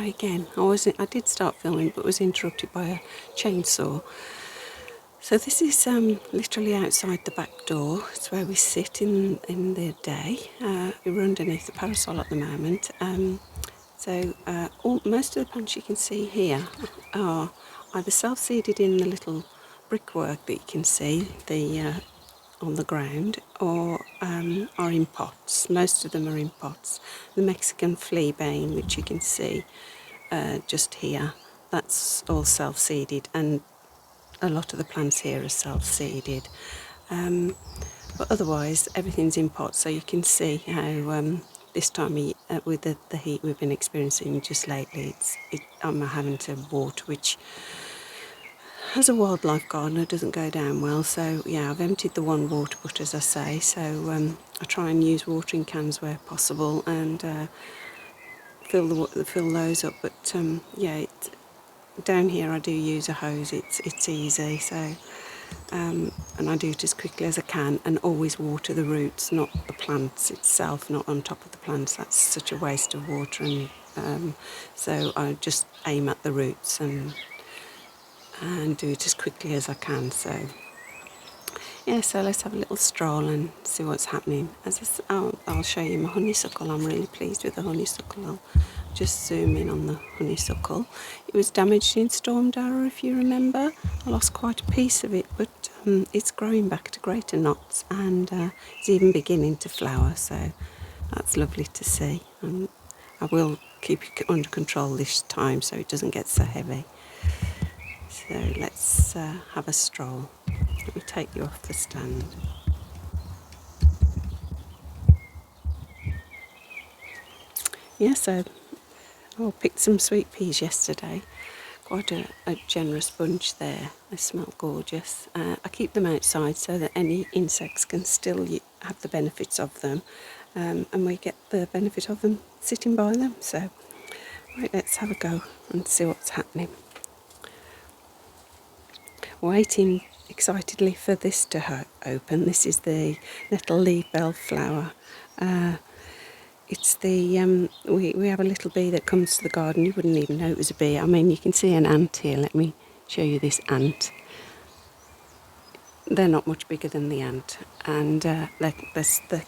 try again. I did start filming but was interrupted by a chainsaw. So this is literally outside the back door. It's where we sit in the day. We're underneath the parasol at the moment. Most of the plants you can see here are either self-seeded in the little brickwork that you can see on the ground, or are in pots. Most of them are in pots. The Mexican fleabane, which you can see just here, that's all self-seeded, and a lot of the plants here are self-seeded. But otherwise, everything's in pots, so you can see how this time with the heat we've been experiencing just lately, I'm having to water, which as a wildlife gardener doesn't go down well. So yeah, I've emptied the one water butt, as I say, so I try and use watering cans where possible and fill those up. But down here I do use a hose. It's easy, so and I do it as quickly as I can, and always water the roots, not the plants itself, not on top of the plants. That's such a waste of water, and so I just aim at the roots and do it as quickly as I can. So yeah, so let's have a little stroll and see what's happening. I'll show you my honeysuckle. I'm really pleased with the honeysuckle. I'll just zoom in on the honeysuckle. It was damaged in Storm Darragh, if you remember. I lost quite a piece of it, but it's growing back to greater knots, and it's even beginning to flower, so that's lovely to see. I will keep it under control this time so it doesn't get so heavy. So let's have a stroll. Let me take you off the stand. Yeah, so I picked some sweet peas yesterday. Quite a generous bunch there. They smell gorgeous. I keep them outside so that any insects can still have the benefits of them, and we get the benefit of them sitting by them. So right, let's have a go and see what's happening. Waiting excitedly for this to open. This is the nettle leaf bellflower. It's the we have a little bee that comes to the garden. You wouldn't even know it was a bee. I mean, you can see an ant here. Let me show you this ant. They're not much bigger than the ant, and they're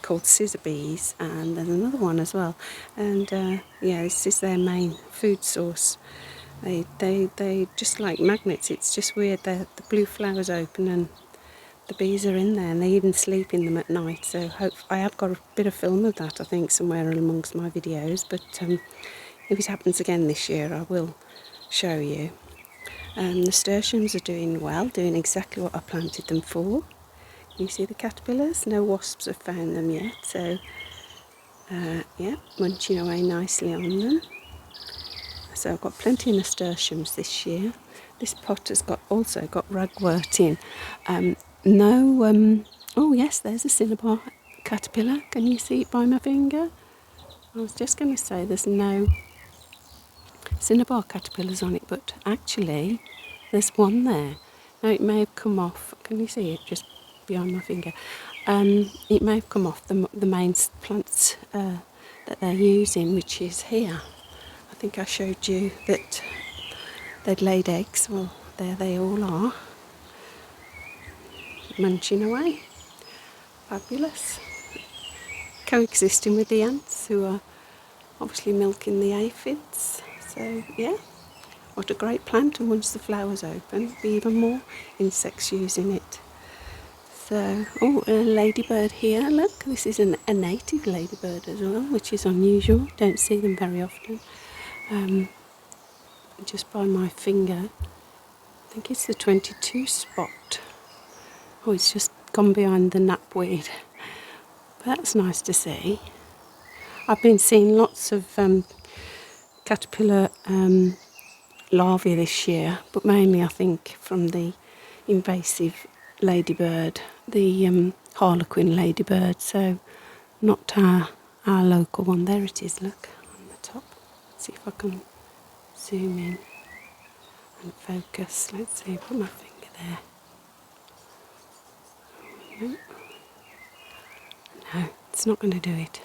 called scissor bees, and there's another one as well. And yeah, this is their main food source. They just like magnets. It's just weird. The blue flowers open and the bees are in there, and they even sleep in them at night. So I have got a bit of film of that, I think, somewhere amongst my videos. But if it happens again this year, I will show you. Nasturtiums are doing well, doing exactly what I planted them for. You see the caterpillars? No wasps have found them yet. So yeah, munching away nicely on them. So I've got plenty of nasturtiums this year. This pot has also got ragwort in. Oh yes, there's a cinnabar caterpillar. Can you see it by my finger? I was just going to say there's no cinnabar caterpillars on it, but actually there's one there. Now it may have come off. Can you see it just behind my finger? It may have come off the main plants that they're using, which is here. I think I showed you that they'd laid eggs. Well, there they all are, munching away. Fabulous. Coexisting with the ants, who are obviously milking the aphids. So yeah, what a great plant, and once the flowers open, there'll be even more insects using it. So, oh, a ladybird here. Look, this is a native ladybird as well, which is unusual. Don't see them very often. Just by my finger, I think it's the 22 spot. Oh, it's just gone behind the knapweed. But that's nice to see. I've been seeing lots of caterpillar larvae this year, but mainly I think from the invasive ladybird, the harlequin ladybird, so not our local one. There it is, look, on the top. Let's see if I can zoom in and focus. Let's see, put my finger there. No, it's not going to do it.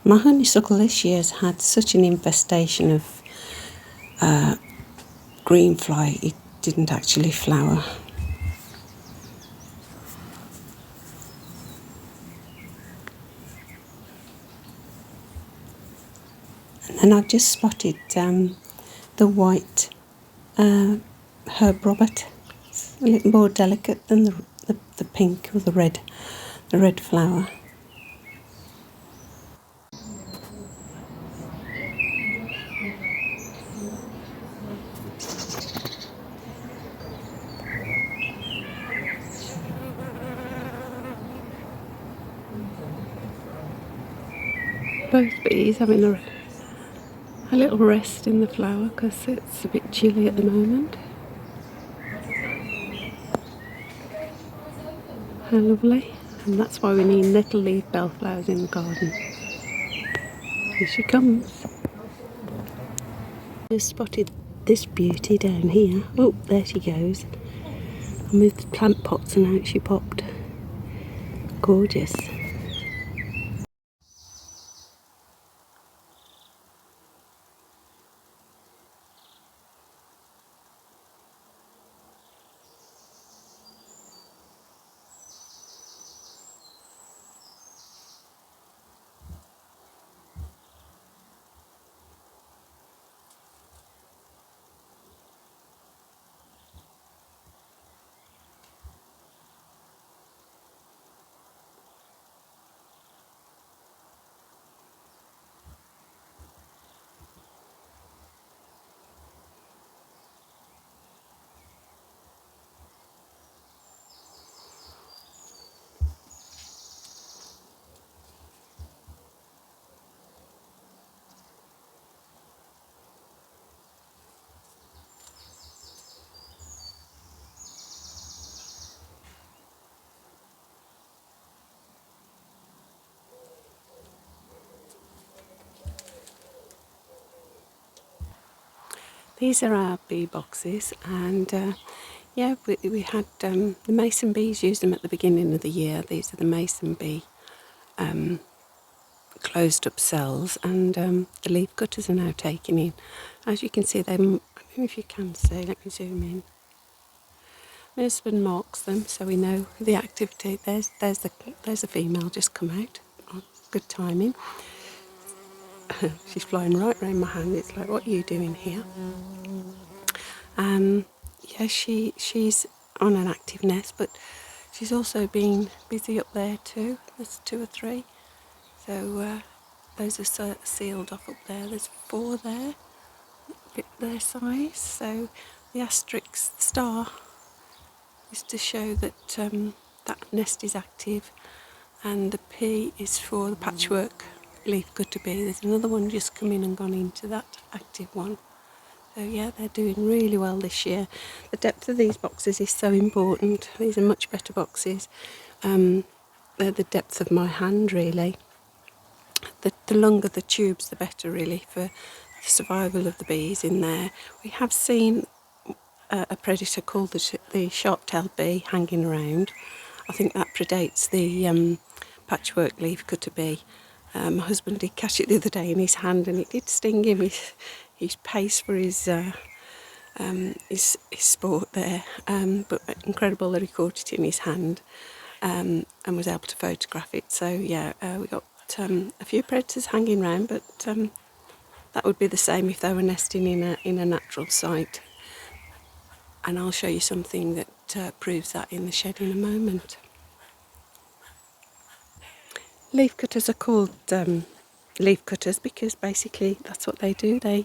My honeysuckle this year has had such an infestation of green fly, it didn't actually flower. And then I've just spotted the white Herb Robert. It's a little more delicate than the pink or the red flower. Both bees having a little rest in the flower because it's a bit chilly at the moment. How lovely. And that's why we need nettle leaf bellflowers in the garden. Here she comes. Just spotted this beauty down here. Oh, there she goes. I moved the plant pots and out she popped. Gorgeous. These are our bee boxes, and yeah, we had the mason bees use them at the beginning of the year. These are the mason bee closed up cells, and the leaf cutters are now taking in. As you can see, I don't know if you can see, let me zoom in. My husband marks them so we know the activity. There's a female just come out. Oh, good timing. She's flying right round my hand. It's like, what are you doing here? Yeah, she's on an active nest, but she's also been busy up there too. There's 2 or 3. So those are sealed off up there. There's 4 there, a bit their size. So the asterisk, the star, is to show that that nest is active, and the P is for the patchwork leaf cutter bee. There's another one just come in and gone into that active one. So yeah, they're doing really well this year. The depth of these boxes is so important. These are much better boxes. They're the depth of my hand, really. The longer the tubes, the better, really, for the survival of the bees in there. We have seen a predator called the sharp-tailed bee hanging around. I think that predates the patchwork leaf cutter bee. My husband did catch it the other day in his hand, and it did sting him. His pace for his sport there, but incredible that he caught it in his hand and was able to photograph it. So yeah, we got a few predators hanging around, but that would be the same if they were nesting in a natural site. And I'll show you something that proves that in the shed in a moment. Leaf cutters are called leaf cutters because basically that's what they do. They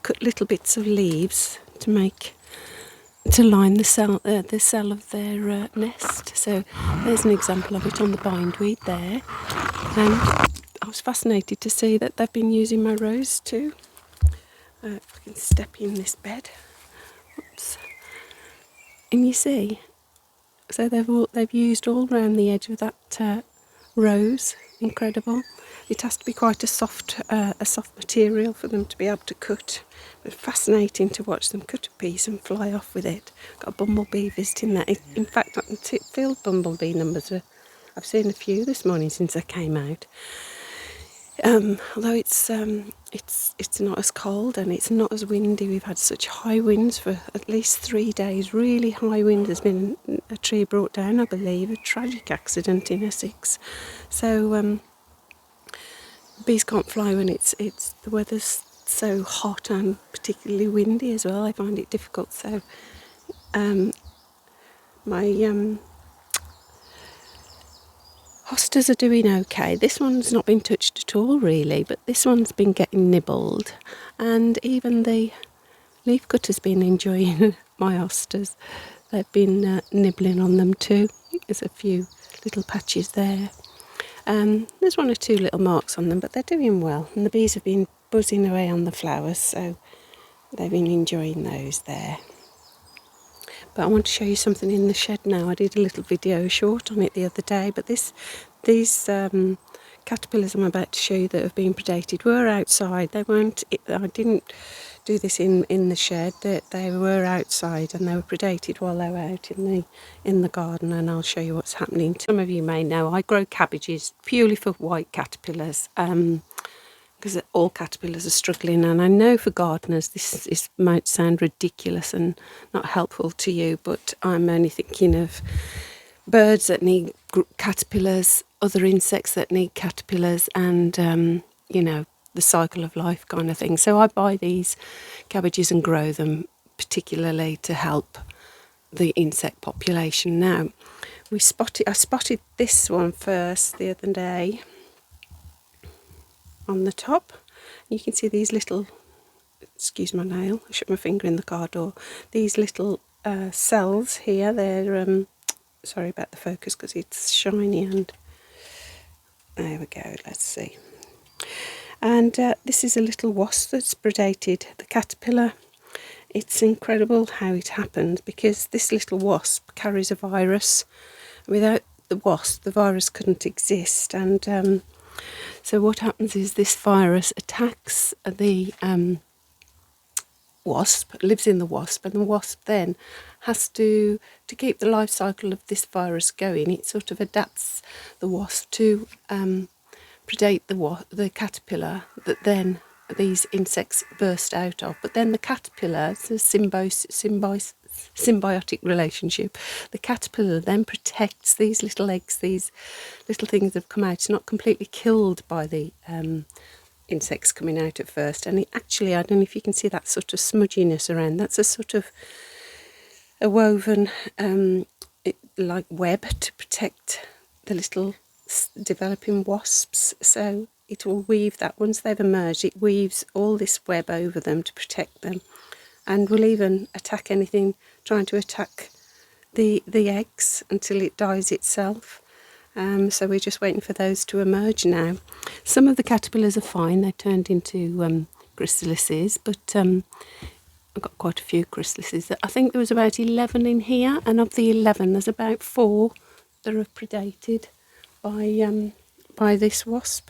cut little bits of leaves to line the cell of their nest. So there's an example of it on the bindweed there. And I was fascinated to see that they've been using my rose too. If I can step in this bed. Oops. And you see, so they've used all around the edge of that rose. Incredible. It has to be quite a soft material for them to be able to cut. But fascinating to watch them cut a piece and fly off with it. Got a bumblebee visiting there. In fact, I can field bumblebee numbers. I've seen a few this morning since I came out. Although it's not as cold and it's not as windy. We've had such high winds for at least 3 days. Really high wind. There's been a tree brought down, I believe, a tragic accident in Essex. So bees can't fly when it's the weather's so hot and particularly windy as well. I find it difficult. So my hostas are doing okay. This one's not been touched at all really, but this one's been getting nibbled, and even the leafcutter's been enjoying my hostas. They've been nibbling on them too. There's a few little patches there. There's 1 or 2 little marks on them, but they're doing well, and the bees have been buzzing away on the flowers, so they've been enjoying those there. But I want to show you something in the shed now. I did a little video short on it the other day, but these caterpillars I'm about to show you that have been predated were outside. They weren't. I didn't do this in the shed. They were outside and they were predated while they were out in the garden. And I'll show you what's happening. Some of you may know I grow cabbages purely for white caterpillars. Because all caterpillars are struggling, and I know for gardeners this might sound ridiculous and not helpful to you, but I'm only thinking of birds that need caterpillars, other insects that need caterpillars, and you know, the cycle of life kind of thing. So I buy these cabbages and grow them particularly to help the insect population. Now I spotted this one first the other day on the top. You can see these little, excuse my nail, I shut my finger in the car door, these little cells here. They're sorry about the focus because it's shiny, and there we go, let's see. And this is a little wasp that's predated the caterpillar. It's incredible how it happened, because this little wasp carries a virus. Without the wasp, the virus couldn't exist, and so what happens is this virus attacks the wasp, lives in the wasp, and the wasp then has to keep the life cycle of this virus going. It sort of adapts the wasp to predate the caterpillar that then these insects burst out of. But then the caterpillar, it's a symbiotic relationship. The caterpillar then protects these little eggs, these little things that have come out. It's not completely killed by the insects coming out at first. And it actually, I don't know if you can see that sort of smudginess around. That's a sort of a woven like web to protect the little developing wasps. So it will weave that, once they've emerged, it weaves all this web over them to protect them, and will even attack anything trying to attack the eggs until it dies itself. So we're just waiting for those to emerge now. Some of the caterpillars are fine, they turned into chrysalises, but I've got quite a few chrysalises. I think there was about 11 in here, and of the 11 there's about 4 that are predated by this wasp.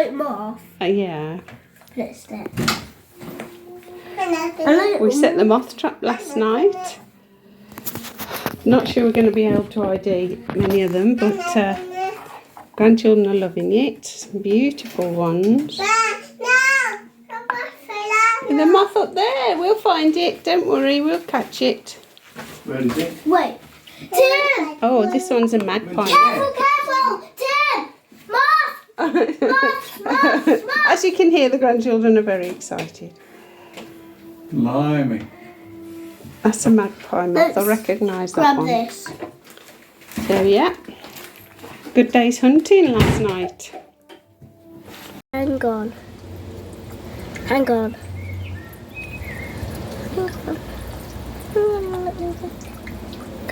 like moth. Yeah. Let's do it. We set the moth trap last night. Not sure we're going to be able to ID many of them, but grandchildren are loving it. Some beautiful ones. And the moth up there, we'll find it. Don't worry, we'll catch it. Where is it? Wait. Tim! Oh, this one's a magpie. Careful, careful! Tim! Moth! As you can hear, the grandchildren are very excited. Blimey. That's a magpie moth. I Let's recognise that grab one. this. So yeah, good day's hunting last night. Hang on. Hang on.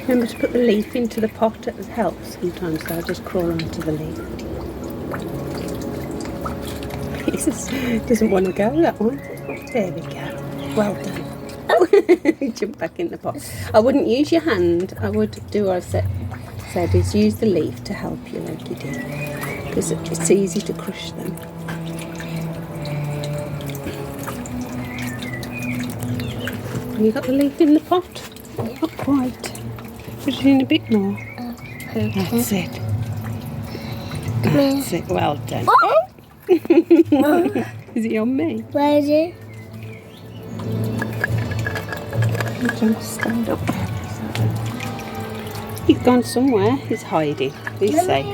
Remember to put the leaf into the pot. It helps sometimes. They'll just crawl onto the leaf. He doesn't want to go, that one. There we go. Well done. Jump back in the pot. I wouldn't use your hand. I would do what I've said is use the leaf to help you like you did. Because it's easy to crush them. You got the leaf in the pot? Not quite. Put it in a bit more. That's it. That's it. Well done. Oh! Is he on me? Where is it? Just stand up. He's gone somewhere. He's hiding. He's safe.